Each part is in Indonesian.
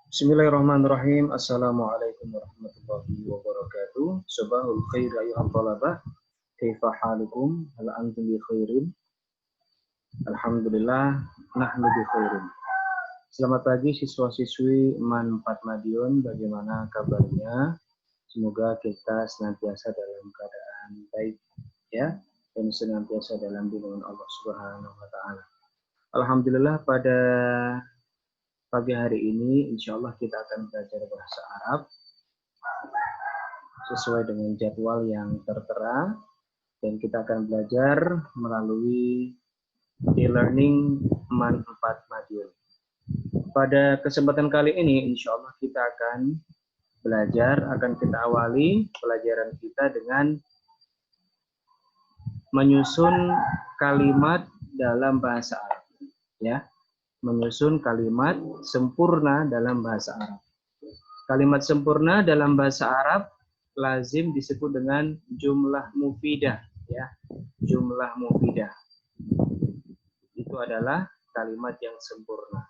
Bismillahirrahmanirrahim. Assalamualaikum warahmatullahi wabarakatuh. Sabahul khair ayuhal talabah. Kaifa halukum? Hal antum bi khairin? Alhamdulillah, nahnu bi khairin. Selamat pagi siswa-siswi MAN 4 Madiun. Bagaimana kabarnya? Semoga kita senantiasa dalam keadaan baik ya, dan senantiasa dalam lindungan Allah Subhanahu wa taala. Alhamdulillah, pada pagi hari ini insya Allah kita akan belajar bahasa Arab sesuai dengan jadwal yang tertera, dan kita akan belajar melalui e-learning MAN 4 Madiun. Pada kesempatan kali ini insya Allah kita akan kita awali pelajaran kita dengan menyusun kalimat dalam bahasa Arab ya. Menyusun kalimat sempurna dalam bahasa Arab. Kalimat sempurna dalam bahasa Arab lazim disebut dengan jumlah mufidah ya. Jumlah mufidah itu adalah kalimat yang sempurna.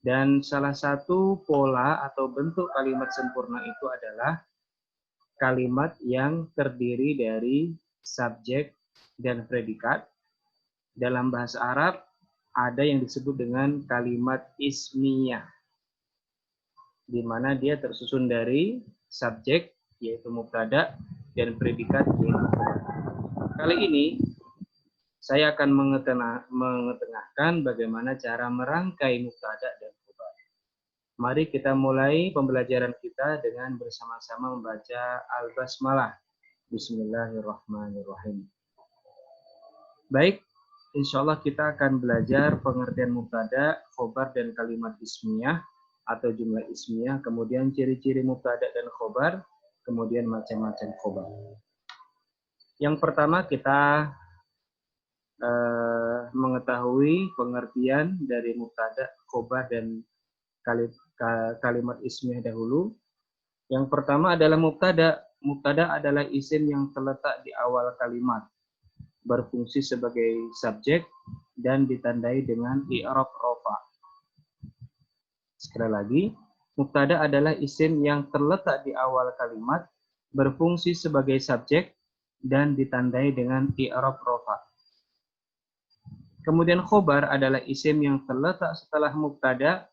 Dan salah satu pola atau bentuk kalimat sempurna itu adalah kalimat yang terdiri dari subjek dan predikat. Dalam bahasa Arab ada yang disebut dengan kalimat ismiyah, di mana dia tersusun dari subjek yaitu mubtada dan predikat yaitu khobar. Kali ini saya akan mengetengahkan bagaimana cara merangkai mubtada dan khobar. Mari kita mulai pembelajaran kita dengan bersama-sama membaca Al-Basmalah. Bismillahirrahmanirrahim. Baik, insya Allah kita akan belajar pengertian mubtada, khobar, dan kalimat ismiyah atau jumlah ismiyah, kemudian ciri-ciri mubtada dan khobar, kemudian macam-macam khobar. Yang pertama kita mengetahui pengertian dari mubtada, khobar, dan kalimat ismiyah dahulu. Yang pertama adalah mubtada. Mubtada adalah isim yang terletak di awal kalimat, berfungsi sebagai subjek dan ditandai dengan i'rab rofa. Sekali lagi, mubtada adalah isim yang terletak di awal kalimat, berfungsi sebagai subjek dan ditandai dengan i'rab rofa. Kemudian khobar adalah isim yang terletak setelah mubtada,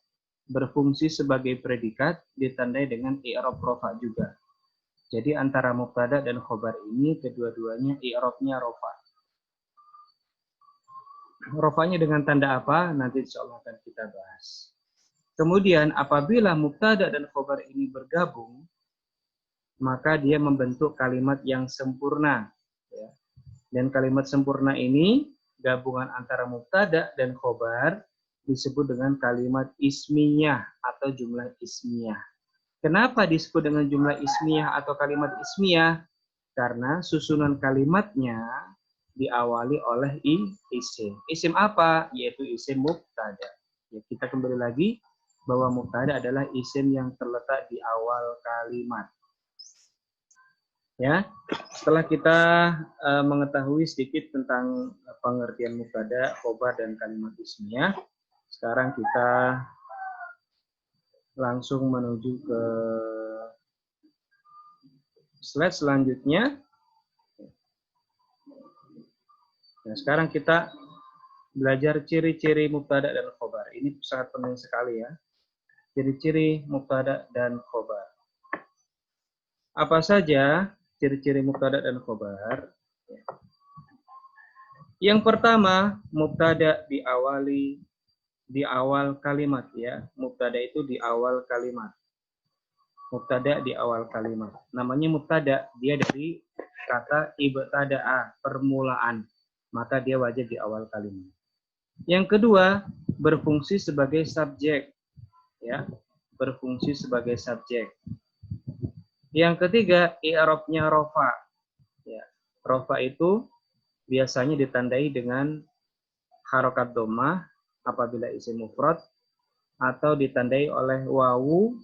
berfungsi sebagai predikat, ditandai dengan i'rab rofa juga. Jadi antara mubtada dan khobar ini kedua-duanya i'rabnya rofa. Rofanya dengan tanda apa? Nanti insya Allah akan kita bahas. Kemudian apabila mubtada dan khobar ini bergabung, maka dia membentuk kalimat yang sempurna. Ya. Dan kalimat sempurna ini, gabungan antara mubtada dan khobar, disebut dengan kalimat ismiyah atau jumlah ismiyah. Kenapa disebut dengan jumlah ismiyah atau kalimat ismiyah? Karena susunan kalimatnya diawali oleh isim. Isim apa? Yaitu isim mubtada. Ya, kita kembali lagi bahwa mubtada adalah isim yang terletak di awal kalimat. Ya, setelah kita mengetahui sedikit tentang pengertian mubtada, khobar, dan kalimat ismiyah, sekarang kita langsung menuju ke slide selanjutnya. Nah, sekarang kita belajar ciri-ciri mubtada dan khobar. Ini sangat penting sekali ya. Ciri-ciri mubtada dan khobar. Apa saja ciri-ciri mubtada dan khobar? Yang pertama, mubtada diawali di awal kalimat ya. Mubtada itu di awal kalimat. Mubtada di awal kalimat. Namanya mubtada, dia dari kata ibtada'a, permulaan. Maka dia wajib di awal kalimat. Yang kedua, berfungsi sebagai subjek. Ya, berfungsi sebagai subjek. Yang ketiga, i'rabnya rofa. Ya, rofa itu biasanya ditandai dengan harokat dhammah apabila isim mufrad, atau ditandai oleh wawu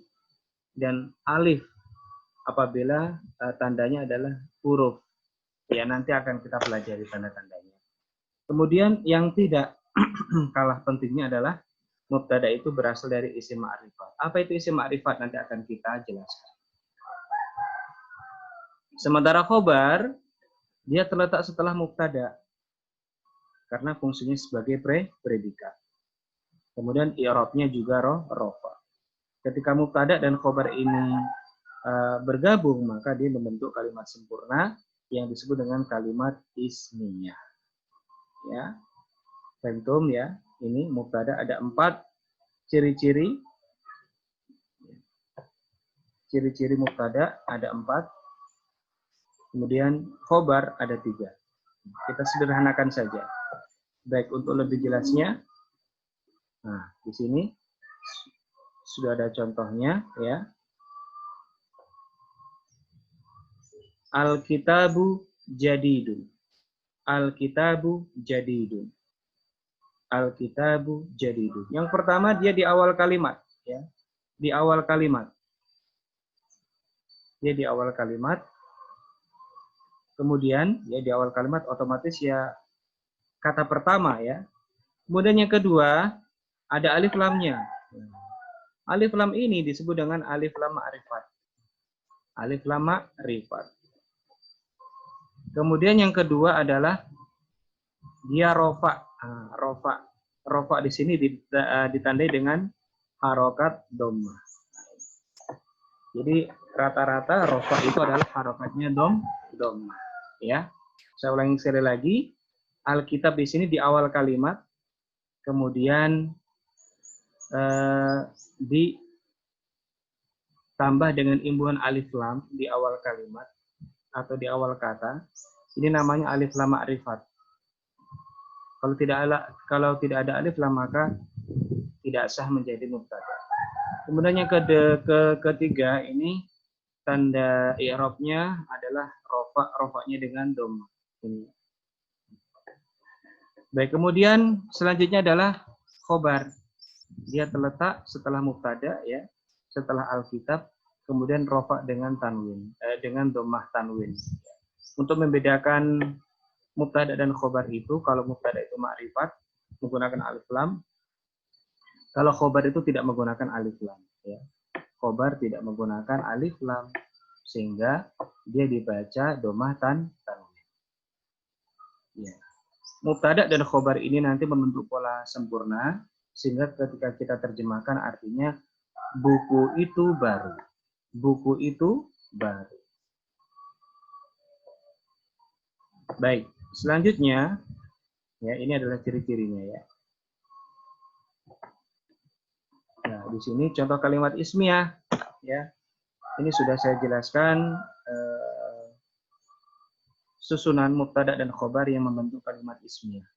dan alif apabila tandanya adalah huruf. Ya, nanti akan kita pelajari tanda-tandanya. Kemudian yang tidak kalah pentingnya adalah Mubtada itu berasal dari isim ma'rifat. Apa itu isim ma'rifat? Nanti akan kita jelaskan. Sementara khobar, dia terletak setelah mubtada. Karena fungsinya sebagai predikat. Kemudian i'rabnya juga rofa. Ketika mubtada dan khobar ini bergabung, maka dia membentuk kalimat sempurna yang disebut dengan kalimat ismiyah. Ya, tentum ya. Ini mubtada ada 4 ciri-ciri. Ciri-ciri mubtada ada 4. Kemudian khobar ada 3. Kita sederhanakan saja. Baik, untuk lebih jelasnya, nah di sini sudah ada contohnya ya. Al-kitabu jadidun. Al-kitabu jadidun. Al-kitabu jadidun. Yang pertama dia di awal kalimat ya. Di awal kalimat. Dia di awal kalimat. Kemudian ya di awal kalimat otomatis ya kata pertama ya. Kemudian yang kedua ada alif lamnya. Alif lam ini disebut dengan alif lam ma'rifat. Alif lam ma'rifat. Kemudian yang kedua adalah dia rofa. Rofa. Rofa di sini ditandai dengan harokat dhammah. Jadi rata-rata rofa itu adalah harokatnya dhammah. Ya. Saya ulangi sekali lagi. Alkitab di sini di awal kalimat, kemudian ditambah dengan imbuhan alif lam di awal kalimat atau di awal kata. Ini namanya alif lam ma'rifat. Kalau tidak ada alif lam maka tidak sah menjadi mubtada. Kemudian yang ketiga ini tanda i'rabnya adalah rofa-nya dengan dhammah. Ini. Baik, kemudian selanjutnya adalah khobar. Dia terletak setelah mubtada ya, setelah alkitab, kemudian rofa dengan tanwin, dengan dhammah tanwin. Untuk membedakan mubtada dan khobar itu, kalau mubtada itu ma'rifat menggunakan alif lam, kalau khobar itu tidak menggunakan alif lam ya. Khobar tidak menggunakan alif lam sehingga dia dibaca dhammah tanwin. Ya. Mubtada dan khobar ini nanti membentuk pola sempurna sehingga ketika kita terjemahkan artinya buku itu baru. Buku itu baru. Baik, selanjutnya ya ini adalah ciri-cirinya ya. Nah, di sini contoh kalimat ismiyah ya. Ini sudah saya jelaskan susunan mubtada dan khobar yang membentuk kalimat ismiyah.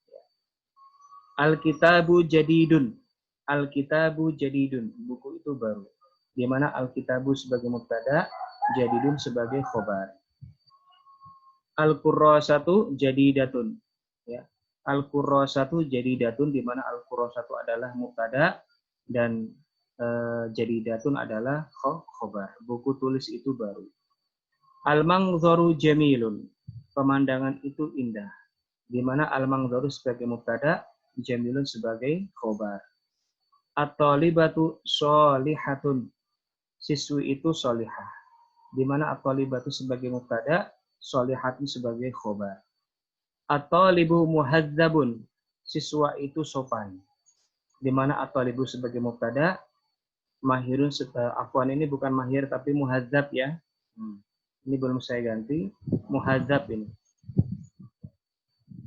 Al-kitabu jadidun. Al-kitabu jadidun. Buku itu baru. Di mana al-kitabu sebagai mubtada, jadidun sebagai khobar. Al-qurrasatu jadidatun. Ya. Al-qurrasatu jadidatun, di mana al-qurrasatu adalah mubtada dan jadidatun adalah khobar. Buku tulis itu baru. Al-mangzaru jamilun. Pemandangan itu indah. Di mana al-mangzaru sebagai mubtada, jamilun sebagai khobar. At-talibatu sholihatun. Siswi itu sholihah. Di mana at-talibatu sebagai mubtada, sholihatun sebagai khobar. At-talibu muhadzabun. Siswa itu sopan. Di mana at-talibu sebagai mubtada, mahirun afwan ini bukan mahir tapi muhadzab ya. Ini belum saya ganti, muhadzab ini.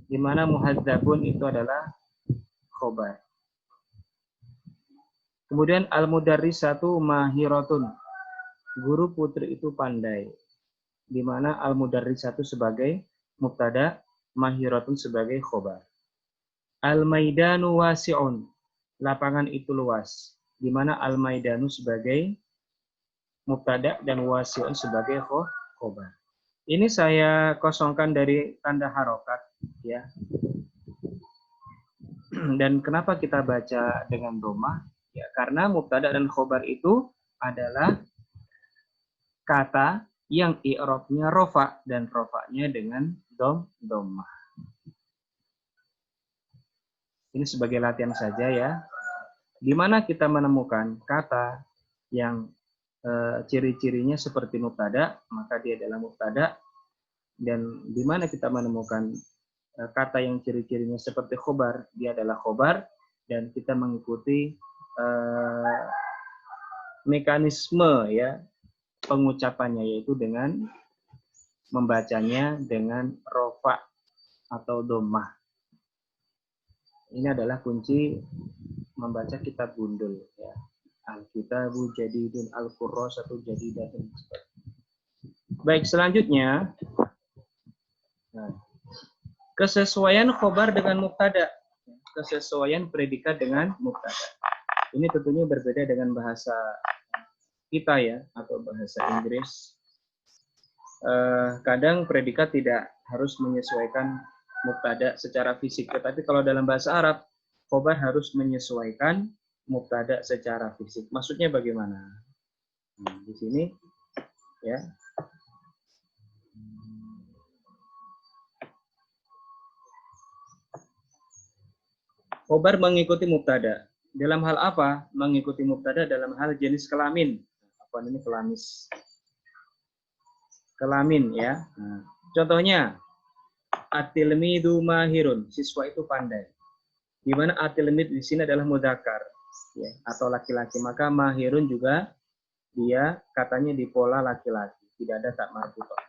Di mana muhadzabun itu adalah khobar. Kemudian al-mudarrisatu mahiratun. Guru putri itu pandai. Di mana al-mudarrisatu sebagai mubtada, mahiratun sebagai khobar. Al-maidanu wasi'un. Lapangan itu luas. Di mana al-maidanu sebagai mubtada dan wasi'un sebagai khobar. Ini saya kosongkan dari tanda harokat ya. Dan kenapa kita baca dengan dhammah? Ya, karena mubtada dan khobar itu adalah kata yang i'rabnya rofa dan rofanya dengan dhammah. Ini sebagai latihan saja ya. Di mana kita menemukan kata yang ciri-cirinya seperti mubtada, maka dia adalah mubtada. Dan di mana kita menemukan kata yang ciri-cirinya seperti khobar, dia adalah khobar. Dan kita mengikuti mekanisme ya pengucapannya, yaitu dengan membacanya dengan rofa atau dhammah. Ini adalah kunci membaca kitab gundul ya. Al-kitabu jadidun, al-qurrasatu jadidatun. Baik, selanjutnya kesesuaian khobar dengan mubtada. Kesesuaian predikat dengan mubtada. Ini tentunya berbeda dengan bahasa kita ya, atau bahasa Inggris. Kadang predikat tidak harus menyesuaikan mubtada secara fisik, tetapi kalau dalam bahasa Arab, khobar harus menyesuaikan mubtada secara fisik. Maksudnya bagaimana? Di sini ya. Khobar mengikuti mubtada. Dalam hal apa? Mengikuti mubtada dalam hal jenis kelamin. Apa ini kelamis? Kelamin ya. Nah, contohnya at-tilmidu mahirun, siswa itu pandai. Di mana at-tilmid di sini adalah mudzakkar ya, atau laki-laki, maka mahirun juga dia katanya di pola laki-laki, tidak ada tak marbutah.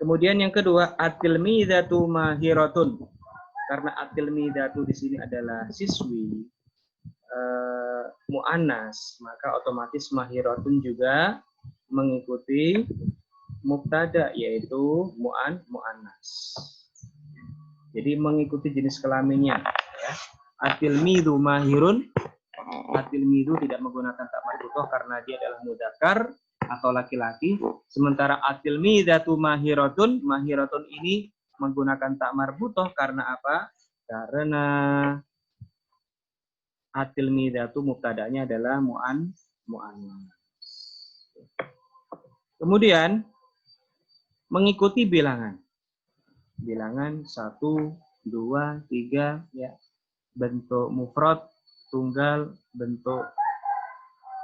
Kemudian yang kedua, at-tilmidatu mahiratun. Karena at-tilmidatu di sini adalah siswi muannas, maka otomatis mahiratun juga mengikuti mubtada, yaitu muannas. Jadi mengikuti jenis kelaminnya ya. At-tilmidu mahirun. At-tilmidu tidak menggunakan tak marbutah karena dia adalah mudzakkar atau laki-laki. Sementara at-tilmidatu mahiratun, mahiratun ini menggunakan tak marbutah karena apa? Karena at-tilmidatu mubtadanya adalah muannas. Kemudian mengikuti bilangan. Bilangan 1, 2, 3 ya. Bentuk mufrad, tunggal, bentuk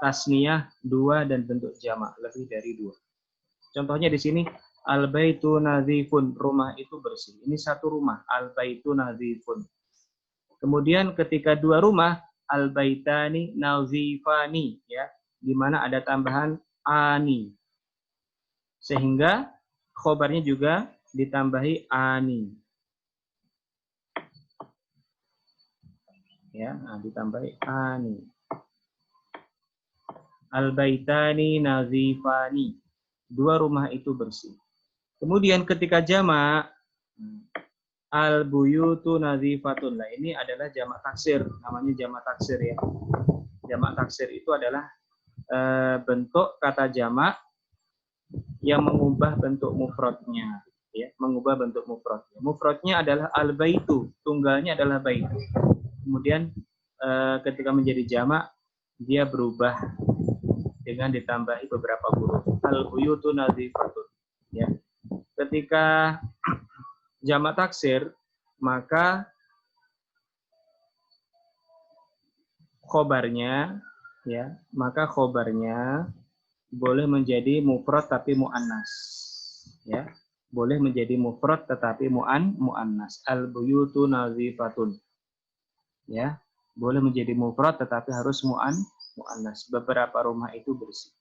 tasniyah 2 dan bentuk jamak lebih dari 2. Contohnya di sini al-baitu nadzifun, rumah itu bersih. Ini satu rumah, al-baitu nadzifun. Kemudian ketika dua rumah, al-baitani nadzifani ya, di mana ada tambahan ani. Sehingga khobarnya juga ditambahi ani. Ya, ditambahi ani. Al-baitani nazifani. Dua rumah itu bersih. Kemudian ketika jamak, al-buyutu nazifatun. Nah, ini adalah jamak taksir, namanya jamak taksir ya. Jamak taksir itu adalah bentuk kata jamak yang mengubah bentuk mufradnya, ya, mengubah bentuk mufradnya. Mufradnya adalah al-baitu, tunggalnya adalah baitu. Kemudian ketika menjadi jamak, dia berubah dengan ditambahi beberapa huruf. Al-buyutu nazifatun. Ya. Ketika jamak taksir, maka khobarnya, ya, maka khobarnya boleh menjadi mufrad tapi muannas, ya, boleh menjadi mufrad tetapi muannas. Al-buyutu nazifatun, ya, boleh menjadi mufrad tetapi harus muannas. Beberapa rumah itu bersih.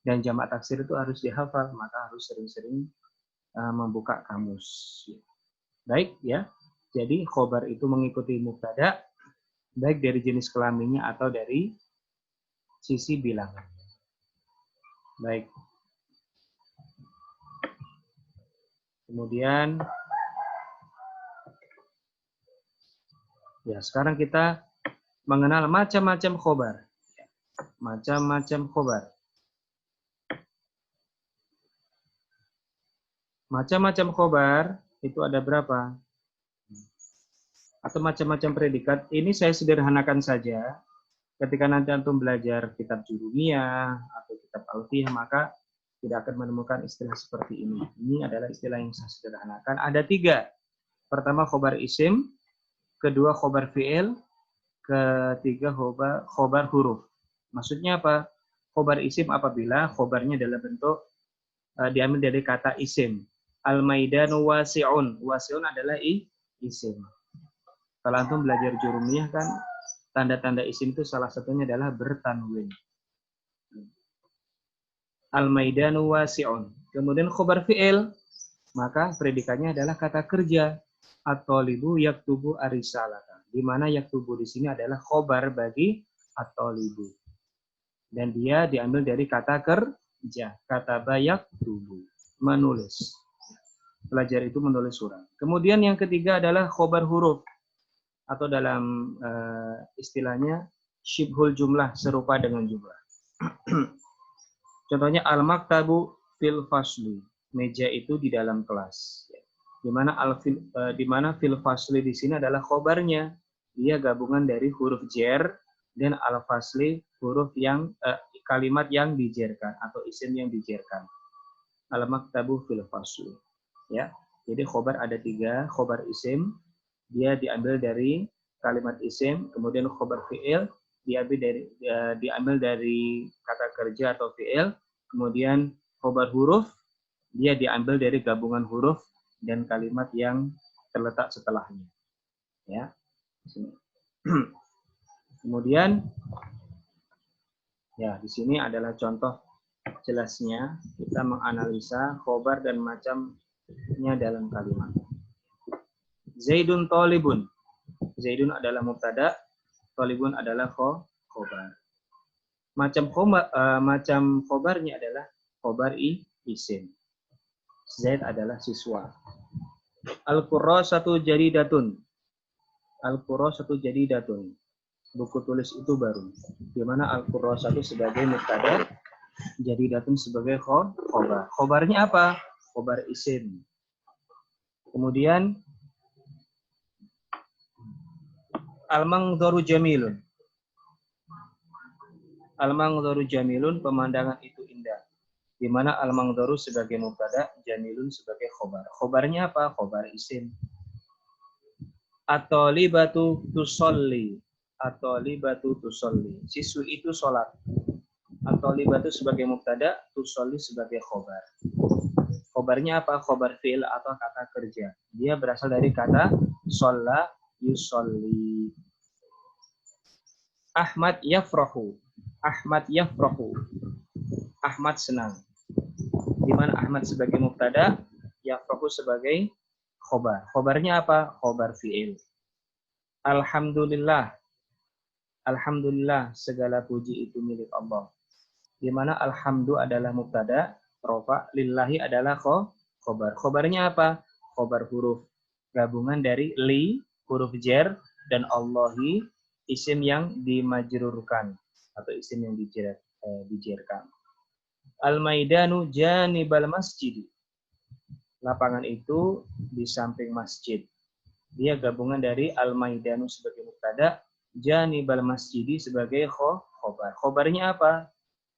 Dan jamak taksir itu harus dihafal, maka harus sering-sering membuka kamus. Baik ya. Jadi khobar itu mengikuti mubtada baik dari jenis kelaminnya atau dari sisi bilangan. Baik. Kemudian ya, sekarang kita mengenal macam-macam khobar. Macam-macam khobar. Macam-macam khobar itu ada berapa? Atau macam-macam predikat. Ini saya sederhanakan saja. Ketika nanti antum belajar kitab Jurumiyah atau kitab Alfiyah, maka tidak akan menemukan istilah seperti ini. Ini adalah istilah yang saya sederhanakan. Ada 3. Pertama khobar isim, kedua khobar fi'il, ketiga khobar huruf. Maksudnya apa? Khobar isim apabila khobarnya dalam bentuk diambil dari kata isim. Al-maidanu wasi'un. Wasi'un adalah isim. Kalau antum belajar jurumiyah kan tanda-tanda isim itu salah satunya adalah bertanwin. Al-maidanu wasi'un. Kemudian khobar fi'il, maka predikatnya adalah kata kerja. At-talibu yaktubu arisalata. Di mana yaktubu di sini adalah khobar bagi at-talibu. Dan dia diambil dari kata kerja. Kata bayak tubuh. Menulis. Pelajar itu menulis surat. Kemudian yang ketiga adalah khobar huruf. Atau dalam istilahnya syibhul jumlah, serupa dengan jumlah. Contohnya al-maktabu fil fasli. Meja itu di dalam kelas. Di mana fil fasli di sini adalah khobarnya. Dia gabungan dari huruf jer dan al-fasli huruf yang kalimat yang dijerkan atau isim yang dijerkan. Al-maktabu fil fasli. Ya. Jadi khobar ada 3, khobar isim dia diambil dari kalimat isim, kemudian khobar fi'il diambil dari kata kerja atau fi'il, kemudian khobar huruf dia diambil dari gabungan huruf dan kalimat yang terletak setelahnya. Ya. Kemudian ya di sini adalah contoh jelasnya kita menganalisa khobar dan macamnya dalam kalimat. Zaidun talibun. Zaidun adalah mubtada, talibun adalah khobar. Macam khobarnya adalah khobar isim. Zaid adalah siswa. Al-qurrasatu jadidatun. Al-qurrasatu jadidatun. Buku tulis itu baru. Di mana al-qurrasatu sebagai mubtada, jadidatun sebagai khobar. Khobarnya apa? Khobar isim. Kemudian al-mangdharu jamilun. Al-mangdharu jamilun, pemandangan itu indah. Di mana al-mangdharu sebagai mubtada, jamilun sebagai khobar. Khobarnya apa? Khobar isim. At-talibatu tusolli. At-talibatu tusolli. Siswi itu sholat. At-talibatu sebagai mubtada, tusolli sebagai khobar. Khobarnya apa? Khobar fi'il atau kata kerja. Dia berasal dari kata sholla yusolli. Ahmad yafrahu. Ahmad yafrahu. Ahmad senang. Di mana Ahmad sebagai mubtada, yafrahu sebagai khobar. Khobarnya apa? Khobar fi'il. Alhamdulillah. Alhamdulillah, segala puji itu milik Allah. Di mana alhamdu adalah mubtada, rofa, lillahi adalah khobar. Khobarnya apa? Khobar huruf gabungan dari li, huruf jer, dan Allahi, isim yang dimajrurkan atau isim yang dijerkan. Al-maidanu janibal masjid. Lapangan itu di samping masjid. Dia gabungan dari al-maidanu sebagai mubtada, janibal masjid sebagai khobar. Khobarnya apa?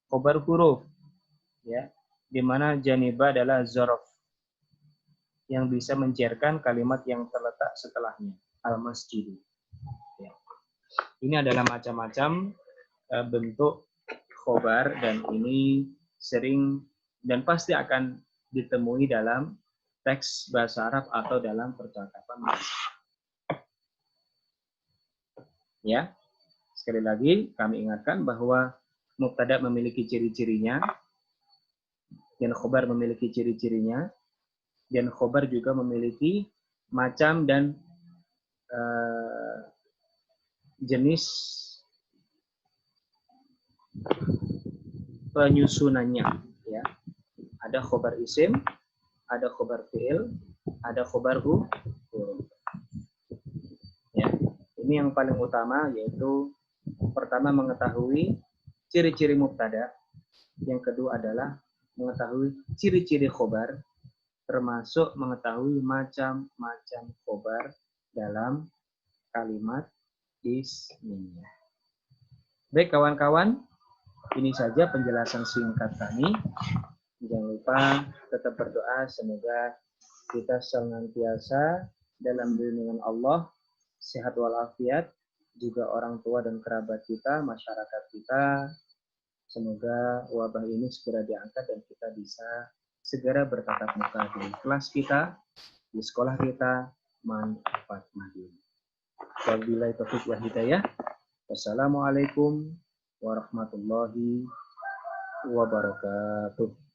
Khobar huruf. Ya, di mana janiba adalah zorof yang bisa menjerkan kalimat yang terletak setelahnya. Al-masjid. Ya. Ini adalah macam-macam bentuk khobar dan ini sering dan pasti akan ditemui dalam teks bahasa Arab atau dalam percakapan. Ya, sekali lagi kami ingatkan bahwa mubtada memiliki ciri-cirinya dan khobar memiliki ciri-cirinya dan khobar juga memiliki macam dan jenis penyusunannya, ya. Ada khobar isim, ada khobar fi'il, ada khobar huruf. Ya. Ini yang paling utama, yaitu pertama mengetahui ciri-ciri mubtada, yang kedua adalah mengetahui ciri-ciri khobar, termasuk mengetahui macam-macam khobar dalam kalimat ismiyah. Baik kawan-kawan, ini saja penjelasan singkat kami. Jangan lupa tetap berdoa semoga kita senantiasa dalam lindungan Allah, sehat walafiat, juga orang tua dan kerabat kita, masyarakat kita. Semoga wabah ini segera diangkat dan kita bisa segera bertatap muka di kelas kita, di sekolah kita, manfaat Madin. Wabillahi taufiq wal hidayah. Wassalamualaikum warahmatullahi wabarakatuh.